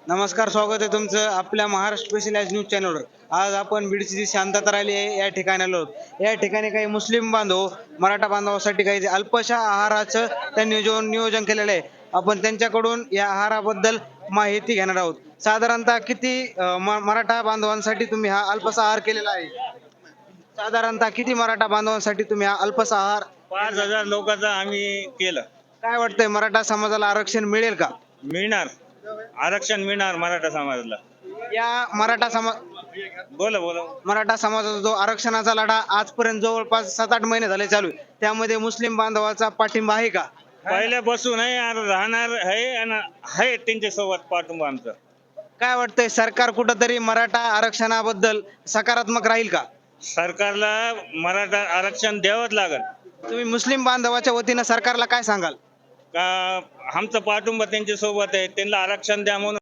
नमस्कार, स्वागत आहे तुमचं आपल्या महाराष्ट्र स्पेशलाइज न्यूज चॅनलवर. आज आपण बीडची जी शांतता राहिली आहे या ठिकाणी आलो आहोत. या ठिकाणी काही मुस्लिम बांधव मराठा बांधवासाठी काही अल्पशा आहाराचं त्यांनी नियोजन केलेलं आहे. आपण त्यांच्याकडून या आहाराबद्दल माहिती घेणार आहोत. साधारणतः किती मराठा बांधवांसाठी तुम्ही हा अल्पसा आहार केलेला आहे? साधारणतः किती मराठा बांधवांसाठी तुम्ही हा अल्पसा आहार? 5,000 लोकांचं आम्ही केलं. काय वाटतंय, मराठा समाजाला आरक्षण मिळेल का? मिळणार, आरक्षण मिळणार मराठा समाजाला. या बोला बोला. मराठा समाजाचा जो आरक्षणाचा लढा आजपर्यंत जवळपास 7-8 महिने झाले चालू आहे, त्यामध्ये मुस्लिम बांधवाचा पाठिंबा आहे का? पहिल्यापासून आहे आणि राहणार आहे आणि आहे त्यांच्या सोबत पाठिंबा आमचा. काय वाटतंय, सरकार कुठंतरी मराठा आरक्षणाबद्दल सकारात्मक राहील का? सरकारला मराठा आरक्षण द्यावंच लागल. तुम्ही मुस्लिम बांधवाच्या वतीनं सरकारला काय सांगाल? का आमचा पाठिंबा त्यांच्या सोबत आहे, त्यांना आरक्षण द्या म्हणून